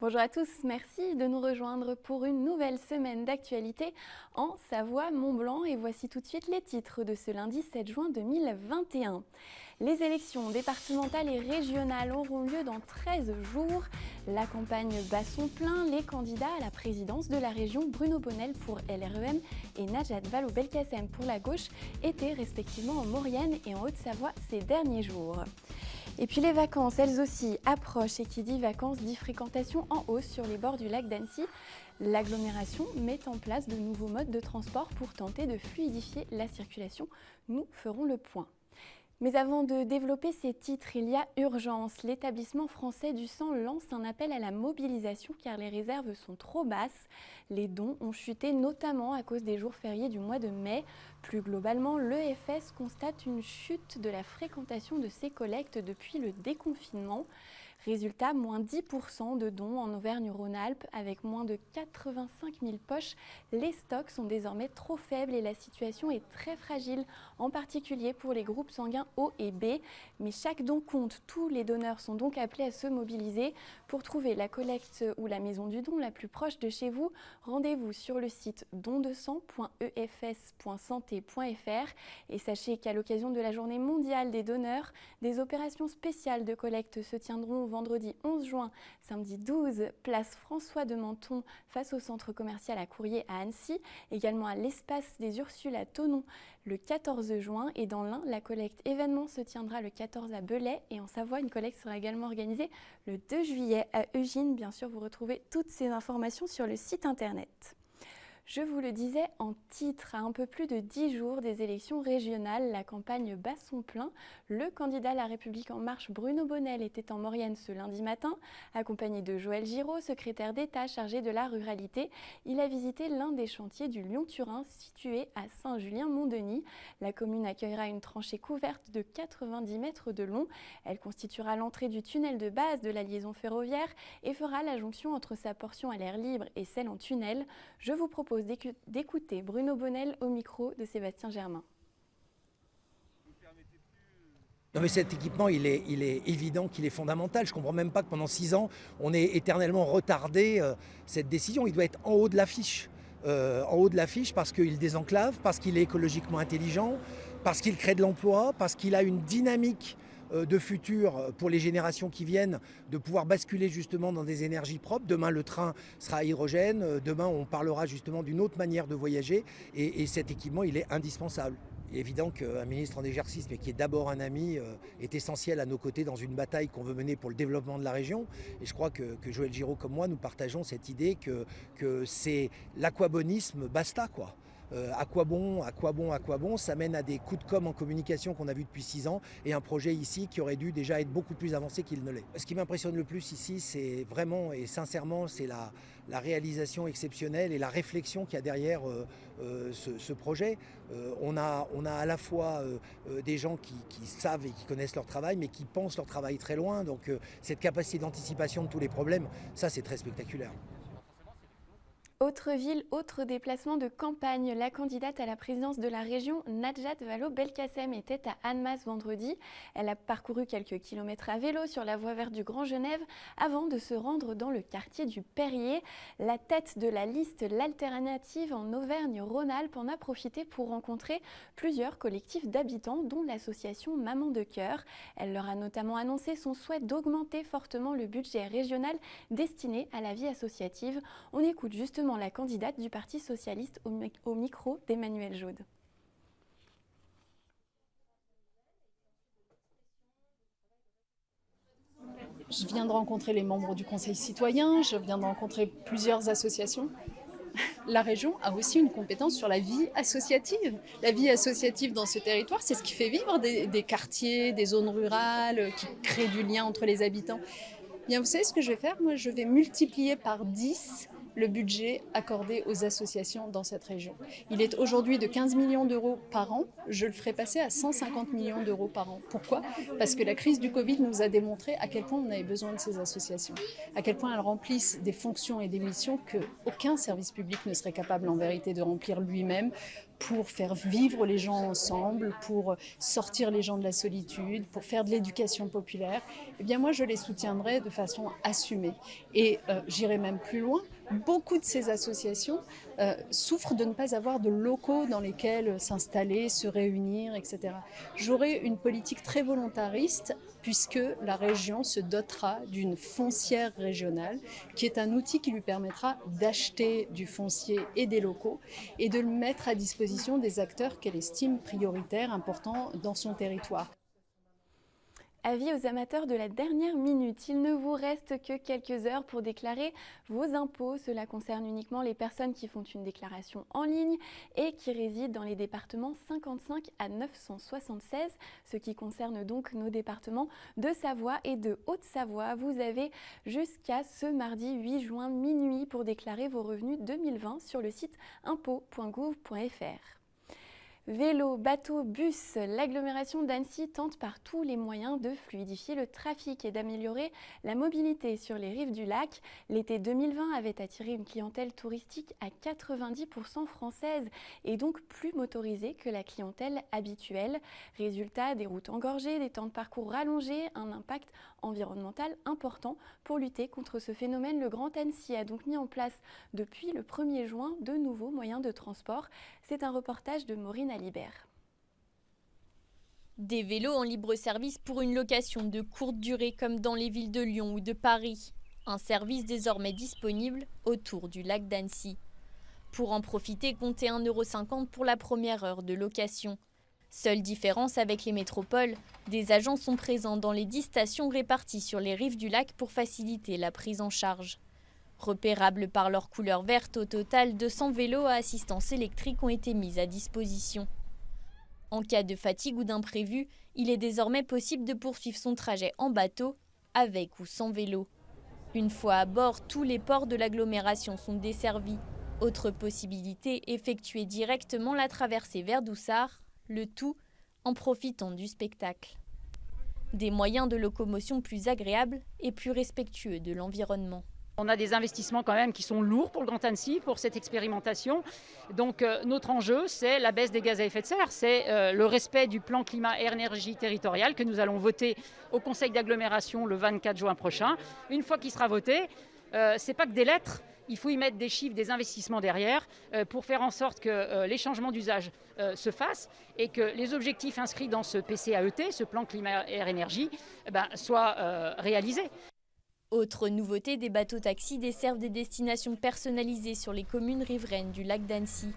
Bonjour à tous, merci de nous rejoindre pour une nouvelle semaine d'actualité en Savoie-Mont-Blanc. Et voici tout de suite les titres de ce lundi 7 juin 2021. Les élections départementales et régionales auront lieu dans 13 jours. La campagne bat son plein. Les candidats à la présidence de la région, Bruno Bonnell pour LREM et Najat Vallaud-Belkacem pour la gauche, étaient respectivement en Maurienne et en Haute-Savoie ces derniers jours. Et puis les vacances, elles aussi, approchent, et qui dit vacances dit fréquentation en hausse sur les bords du lac d'Annecy. L'agglomération met en place de nouveaux modes de transport pour tenter de fluidifier la circulation. Nous ferons le point. Mais avant de développer ces titres, il y a urgence. L'établissement français du sang lance un appel à la mobilisation car les réserves sont trop basses. Les dons ont chuté notamment à cause des jours fériés du mois de mai. Plus globalement, l'EFS constate une chute de la fréquentation de ces collectes depuis le déconfinement. Résultat, moins 10% de dons en Auvergne-Rhône-Alpes. Avec moins de 85 000 poches, les stocks sont désormais trop faibles et la situation est très fragile, en particulier pour les groupes sanguins O et B. Mais chaque don compte, tous les donneurs sont donc appelés à se mobiliser. Pour trouver la collecte ou la maison du don la plus proche de chez vous, rendez-vous sur le site dondesang.efs.santé.fr. Et sachez qu'à l'occasion de la journée mondiale des donneurs, des opérations spéciales de collecte se tiendront vendredi 11 juin, samedi 12, place François de Menton face au centre commercial à Courrier à Annecy, également à l'espace des Ursules à Thonon le 14 juin et dans l'Ain, la collecte événement se tiendra le 14 à Belay et en Savoie, une collecte sera également organisée le 2 juillet à Ugine. Bien sûr, vous retrouvez toutes ces informations sur le site internet. Je vous le disais en titre, à un peu plus de 10 jours des élections régionales, la campagne bat son plein. Le candidat La République En Marche, Bruno Bonnell, était en Maurienne ce lundi matin, accompagné de Joël Giraud, secrétaire d'État chargé de la ruralité. Il a visité l'un des chantiers du Lyon-Turin, situé à Saint-Julien-Mont-Denis. La commune accueillera une tranchée couverte de 90 mètres de long. Elle constituera l'entrée du tunnel de base de la liaison ferroviaire et fera la jonction entre sa portion à l'air libre et celle en tunnel. Je vous propose d'écouter Bruno Bonnell au micro de Sébastien Germain. Non mais cet équipement, il est évident qu'il est fondamental. Je ne comprends même pas que pendant 6 ans, on ait éternellement retardé cette décision. Il doit être en haut de l'affiche. En haut de l'affiche parce qu'il désenclave, parce qu'il est écologiquement intelligent, parce qu'il crée de l'emploi, parce qu'il a une dynamique de futur pour les générations qui viennent, de pouvoir basculer justement dans des énergies propres. Demain, le train sera à hydrogène. Demain, on parlera justement d'une autre manière de voyager. Et cet équipement, il est indispensable. Il est évident qu'un ministre en exercice, mais qui est d'abord un ami, est essentiel à nos côtés dans une bataille qu'on veut mener pour le développement de la région. Et je crois que Joël Giraud comme moi, nous partageons cette idée que c'est l'aquabonisme basta, quoi. À quoi bon, ça mène à des coups de com' en communication qu'on a vu depuis 6 ans et un projet ici qui aurait dû déjà être beaucoup plus avancé qu'il ne l'est. Ce qui m'impressionne le plus ici, c'est vraiment et sincèrement, c'est la réalisation exceptionnelle et la réflexion qu'il y a derrière ce projet. On a à la fois des gens qui savent et qui connaissent leur travail, mais qui pensent leur travail très loin. Donc cette capacité d'anticipation de tous les problèmes, ça c'est très spectaculaire. Autre ville, autre déplacement de campagne. La candidate à la présidence de la région, Najat Vallaud-Belkacem, était à Annemasse vendredi. Elle a parcouru quelques kilomètres à vélo sur la voie verte du Grand Genève avant de se rendre dans le quartier du Perrier. La tête de la liste L'Alternative en Auvergne-Rhône-Alpes en a profité pour rencontrer plusieurs collectifs d'habitants, dont l'association Maman de Cœur. Elle leur a notamment annoncé son souhait d'augmenter fortement le budget régional destiné à la vie associative. On écoute justement la candidate du Parti socialiste au micro d'Emmanuel Jaude. Je viens de rencontrer les membres du Conseil citoyen, je viens de rencontrer plusieurs associations. La région a aussi une compétence sur la vie associative. La vie associative dans ce territoire, c'est ce qui fait vivre des quartiers, des zones rurales, qui crée du lien entre les habitants. Bien, vous savez ce que je vais faire? Moi, je vais multiplier par 10 le budget accordé aux associations dans cette région. Il est aujourd'hui de 15 millions d'euros par an. Je le ferai passer à 150 millions d'euros par an. Pourquoi? Parce que la crise du Covid nous a démontré à quel point on avait besoin de ces associations, à quel point elles remplissent des fonctions et des missions qu'aucun service public ne serait capable en vérité de remplir lui-même, pour faire vivre les gens ensemble, pour sortir les gens de la solitude, pour faire de l'éducation populaire, eh bien moi je les soutiendrai de façon assumée. Et j'irai même plus loin, beaucoup de ces associations souffrent de ne pas avoir de locaux dans lesquels s'installer, se réunir, etc. J'aurai une politique très volontariste puisque la région se dotera d'une foncière régionale qui est un outil qui lui permettra d'acheter du foncier et des locaux et de le mettre à disposition des acteurs qu'elle estime prioritaires, importants dans son territoire. Avis aux amateurs de la dernière minute, il ne vous reste que quelques heures pour déclarer vos impôts. Cela concerne uniquement les personnes qui font une déclaration en ligne et qui résident dans les départements 55 à 976, ce qui concerne donc nos départements de Savoie et de Haute-Savoie. Vous avez jusqu'à ce mardi 8 juin minuit pour déclarer vos revenus 2020 sur le site impôts.gouv.fr. Vélo, bateau, bus, l'agglomération d'Annecy tente par tous les moyens de fluidifier le trafic et d'améliorer la mobilité sur les rives du lac. L'été 2020 avait attiré une clientèle touristique à 90% française et donc plus motorisée que la clientèle habituelle. Résultat, des routes engorgées, des temps de parcours rallongés, un impact environnemental important. Pour lutter contre ce phénomène, le Grand Annecy a donc mis en place depuis le 1er juin de nouveaux moyens de transport. C'est un reportage de Maureen Alibert. Des vélos en libre service pour une location de courte durée comme dans les villes de Lyon ou de Paris. Un service désormais disponible autour du lac d'Annecy. Pour en profiter, comptez 1,50 € pour la première heure de location. Seule différence avec les métropoles, des agents sont présents dans les 10 stations réparties sur les rives du lac pour faciliter la prise en charge. Repérables par leur couleur verte, au total, 200 vélos à assistance électrique ont été mis à disposition. En cas de fatigue ou d'imprévu, il est désormais possible de poursuivre son trajet en bateau, avec ou sans vélo. Une fois à bord, tous les ports de l'agglomération sont desservis. Autre possibilité, effectuer directement la traversée vers Doussard, le tout en profitant du spectacle. Des moyens de locomotion plus agréables et plus respectueux de l'environnement. On a des investissements quand même qui sont lourds pour le Grand Annecy, pour cette expérimentation. Donc notre enjeu, c'est la baisse des gaz à effet de serre, c'est le respect du plan climat-air-énergie territorial que nous allons voter au Conseil d'agglomération le 24 juin prochain. Une fois qu'il sera voté, c'est pas que des lettres, il faut y mettre des chiffres, des investissements derrière pour faire en sorte que les changements d'usage se fassent et que les objectifs inscrits dans ce PCAET, ce plan climat-air-énergie, soient réalisés. Autre nouveauté, des bateaux-taxis desservent des destinations personnalisées sur les communes riveraines du lac d'Annecy.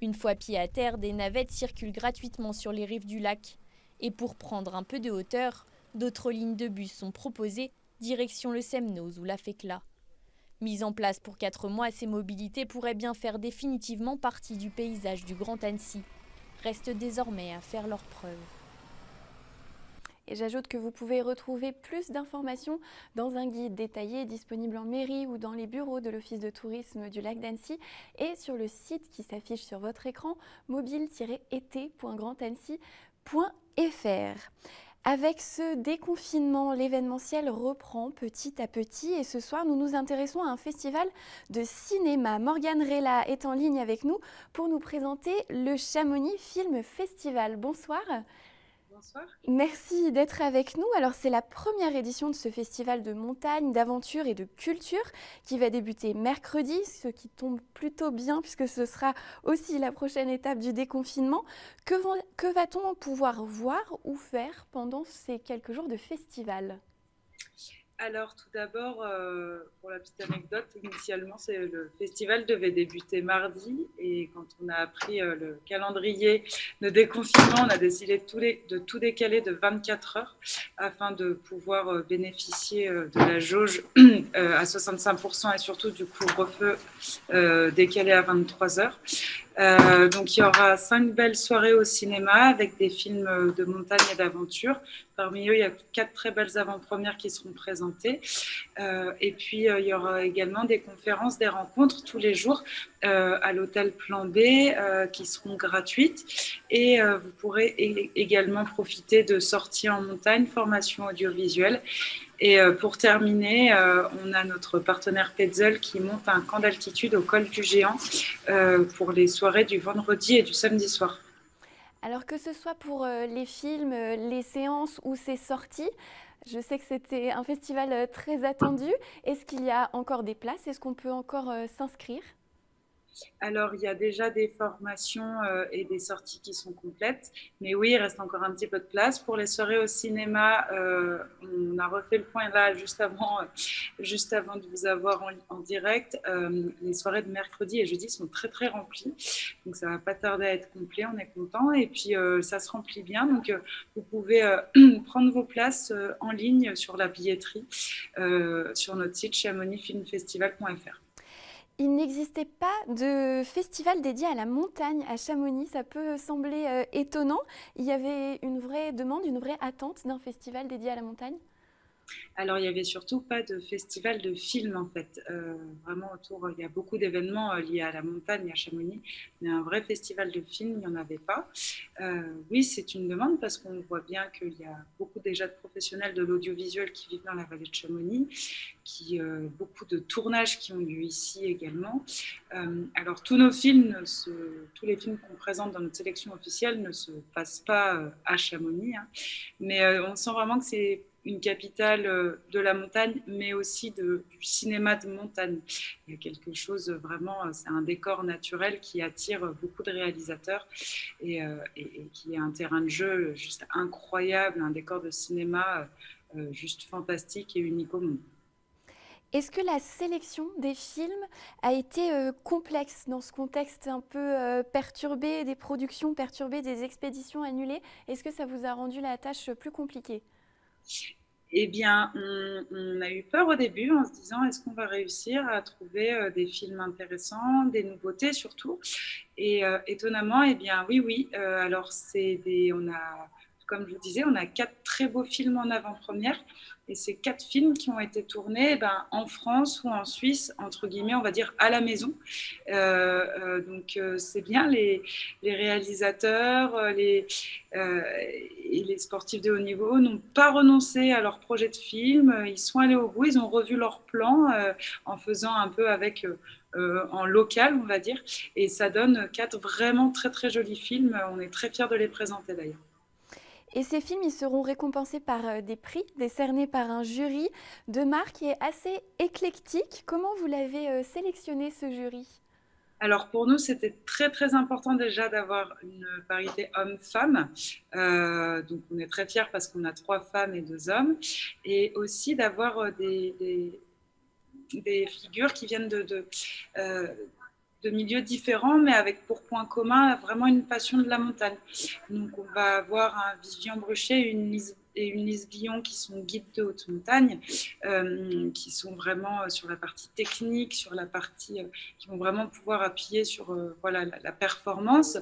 Une fois pied à terre, des navettes circulent gratuitement sur les rives du lac. Et pour prendre un peu de hauteur, d'autres lignes de bus sont proposées, direction le Semnoz ou la Fécla. Mise en place pour 4 mois, ces mobilités pourraient bien faire définitivement partie du paysage du Grand Annecy. Reste désormais à faire leurs preuves. Et j'ajoute que vous pouvez retrouver plus d'informations dans un guide détaillé disponible en mairie ou dans les bureaux de l'Office de tourisme du lac d'Annecy et sur le site qui s'affiche sur votre écran, mobile-été.grandannecy.fr. Avec ce déconfinement, l'événementiel reprend petit à petit et ce soir, nous nous intéressons à un festival de cinéma. Morgane Rella est en ligne avec nous pour nous présenter le Chamonix Film Festival. Bonsoir. Bonsoir. Merci d'être avec nous. Alors c'est la première édition de ce festival de montagne, d'aventure et de culture qui va débuter mercredi, ce qui tombe plutôt bien puisque ce sera aussi la prochaine étape du déconfinement. Que va-t-on pouvoir voir ou faire pendant ces quelques jours de festival ? Alors tout d'abord, pour la petite anecdote, initialement le festival devait débuter mardi et quand on a appris le calendrier de déconfinement, on a décidé de tout décaler de 24 heures afin de pouvoir bénéficier de la jauge à 65% et surtout du couvre-feu décalé à 23 heures. Donc il y aura 5 belles soirées au cinéma avec des films de montagne et d'aventure. Parmi eux, il y a 4 très belles avant-premières qui seront présentées. Et puis il y aura également des conférences, des rencontres tous les jours à l'hôtel Plan B qui seront gratuites. Et vous pourrez également profiter de sorties en montagne, formation audiovisuelle Et pour terminer, on a notre partenaire Petzl qui monte un camp d'altitude au col du Géant pour les soirées du vendredi et du samedi soir. Alors que ce soit pour les films, les séances ou ses sorties, je sais que c'était un festival très attendu. Est-ce qu'il y a encore des places? Est-ce qu'on peut encore s'inscrire? Alors, il y a déjà des formations et des sorties qui sont complètes. Mais oui, il reste encore un petit peu de place. Pour les soirées au cinéma, on a refait le point là juste avant de vous avoir en direct. Les soirées de mercredi et jeudi sont très, très remplies. Donc, ça ne va pas tarder à être complet. On est content. Et puis, ça se remplit bien. Donc, vous pouvez prendre vos places en ligne sur la billetterie sur notre site chamonixfilmfestival.fr. Il n'existait pas de festival dédié à la montagne à Chamonix. Ça peut sembler étonnant. Il y avait une vraie demande, une vraie attente d'un festival dédié à la montagne? Alors, il n'y avait surtout pas de festival de films, en fait. Vraiment, autour, il y a beaucoup d'événements liés à la montagne, à Chamonix, mais un vrai festival de films, il n'y en avait pas. Oui, c'est une demande parce qu'on voit bien qu'il y a beaucoup déjà de professionnels de l'audiovisuel qui vivent dans la vallée de Chamonix, beaucoup de tournages qui ont lieu ici également. Alors, tous les films qu'on présente dans notre sélection officielle ne se passent pas à Chamonix, hein, mais on sent vraiment que c'est une capitale de la montagne, mais aussi du cinéma de montagne. Il y a quelque chose vraiment, c'est un décor naturel qui attire beaucoup de réalisateurs et qui est un terrain de jeu juste incroyable, un décor de cinéma juste fantastique et unique au monde. Est-ce que la sélection des films a été complexe dans ce contexte un peu perturbé, des productions perturbées, des expéditions annulées? Est-ce que ça vous a rendu la tâche plus compliquée? Eh bien, on a eu peur au début en se disant est-ce qu'on va réussir à trouver des films intéressants, des nouveautés surtout. Et étonnamment, eh bien oui. Alors comme je vous disais, on a 4 très beaux films en avant-première. Et ces 4 films qui ont été tournés en France ou en Suisse, entre guillemets, on va dire à la maison. Donc c'est bien, les réalisateurs et les sportifs de haut niveau n'ont pas renoncé à leur projet de film. Ils sont allés au bout, ils ont revu leur plan en faisant un peu en local, on va dire. Et ça donne 4 vraiment très très jolis films. On est très fiers de les présenter d'ailleurs. Et ces films, ils seront récompensés par des prix décernés par un jury de marque qui est assez éclectique. Comment vous l'avez sélectionné, ce jury? Alors pour nous, c'était très très important déjà d'avoir une parité homme-femme. Donc on est très fiers parce qu'on a 3 femmes et 2 hommes. Et aussi d'avoir des figures qui viennent de milieux différents, mais avec pour point commun vraiment une passion de la montagne. Donc on va avoir un Vivian Bruchet et une Lise Billon qui sont guides de haute montagne, qui sont vraiment sur la partie technique, sur la partie qui vont vraiment pouvoir appuyer sur la performance.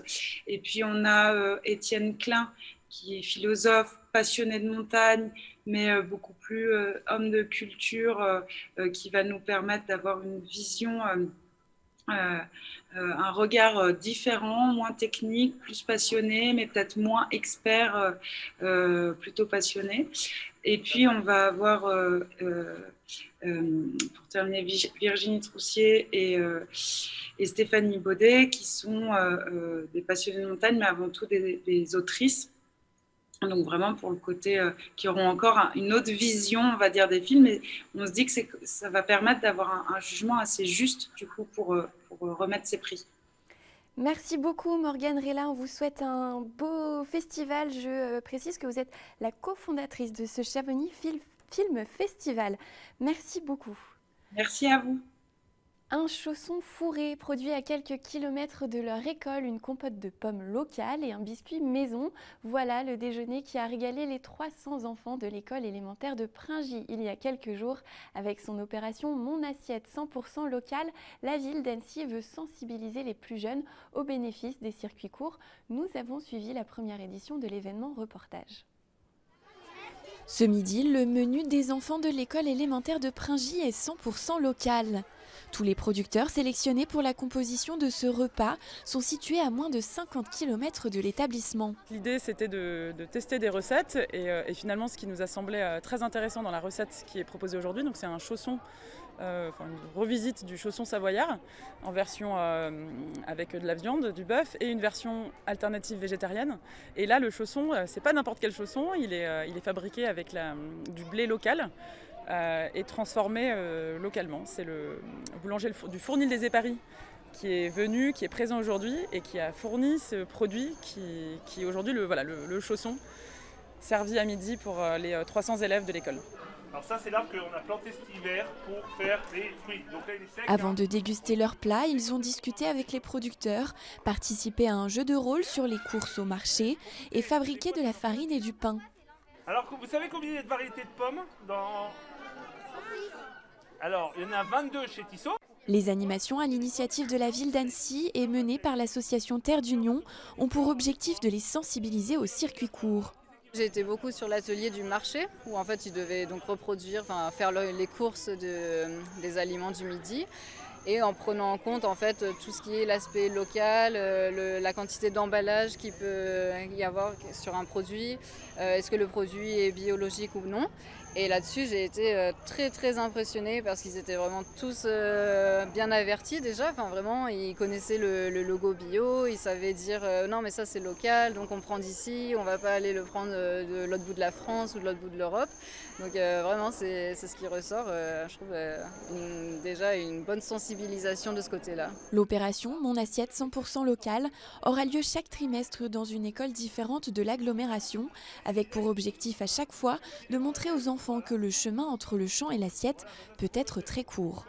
Et puis on a Étienne Klein, qui est philosophe, passionné de montagne, mais beaucoup plus homme de culture, qui va nous permettre d'avoir une vision un regard différent, moins technique, plus passionné, mais peut-être moins expert, plutôt passionné. Et puis, on va avoir, pour terminer, Virginie Troussier et Stéphanie Baudet, qui sont des passionnés de montagne, mais avant tout des autrices. Donc vraiment pour le côté qui auront encore une autre vision, on va dire, des films. Et on se dit que ça va permettre d'avoir un jugement assez juste du coup pour remettre ces prix. Merci beaucoup Morgane Rella, on vous souhaite un beau festival. Je précise que vous êtes la cofondatrice de ce Chamonix Film Festival. Merci beaucoup. Merci à vous. Un chausson fourré produit à quelques kilomètres de leur école, une compote de pommes locale et un biscuit maison. Voilà le déjeuner qui a régalé les 300 enfants de l'école élémentaire de Pringy il y a quelques jours. Avec son opération Mon assiette 100% locale, la ville d'Annecy veut sensibiliser les plus jeunes aux bénéfices des circuits courts. Nous avons suivi la première édition de l'événement reportage. Ce midi, le menu des enfants de l'école élémentaire de Pringy est 100% local. Tous les producteurs sélectionnés pour la composition de ce repas sont situés à moins de 50 km de l'établissement. L'idée, c'était de tester des recettes et finalement, ce qui nous a semblé très intéressant dans la recette qui est proposée aujourd'hui, donc c'est un chausson, une revisite du chausson savoyard en version avec de la viande, du bœuf et une version alternative végétarienne. Et là, le chausson, c'est pas n'importe quel chausson, il est fabriqué avec du blé local. Et transformé localement. C'est le boulanger du Fournil des Éparies qui est venu, qui est présent aujourd'hui et qui a fourni ce produit qui est aujourd'hui le chausson servi à midi pour les 300 élèves de l'école. Alors ça, c'est l'arbre qu'on a planté cet hiver pour faire des fruits. Donc là, il est sec, Avant de déguster leur plat, ils ont discuté avec les producteurs, participé à un jeu de rôle sur les courses au marché et fabriqué de la farine et du pain. Alors, vous savez combien il y a de variétés de pommes dans... Alors, il y en a 22 chez Tissot. Les animations à l'initiative de la ville d'Annecy et menées par l'association Terre d'Union ont pour objectif de les sensibiliser au circuit court. J'ai été beaucoup sur l'atelier du marché où en fait ils devaient donc faire les courses des aliments du midi. Et en prenant en compte en fait tout ce qui est l'aspect local, la quantité d'emballage qu'il peut y avoir sur un produit, est-ce que le produit est biologique ou non. Et là-dessus, j'ai été très très impressionnée parce qu'ils étaient vraiment tous bien avertis déjà. Enfin vraiment, ils connaissaient le logo bio, ils savaient dire non mais ça c'est local, donc on prend d'ici, on va pas aller le prendre de l'autre bout de la France ou de l'autre bout de l'Europe. Donc vraiment, c'est ce qui ressort. Je trouve déjà une bonne sensibilisation de ce côté-là. L'opération Mon assiette 100% locale aura lieu chaque trimestre dans une école différente de l'agglomération, avec pour objectif à chaque fois de montrer aux enfants que le chemin entre le champ et l'assiette peut être très court.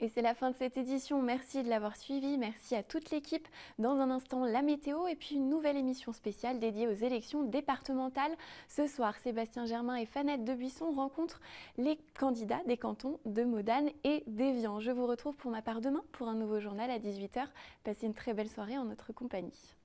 Et c'est la fin de cette édition. Merci de l'avoir suivi. Merci à toute l'équipe. Dans un instant, la météo et puis une nouvelle émission spéciale dédiée aux élections départementales. Ce soir, Sébastien Germain et Fanette Debuisson rencontrent les candidats des cantons de Modane et d'Évian. Je vous retrouve pour ma part demain pour un nouveau journal à 18h. Passez une très belle soirée en notre compagnie.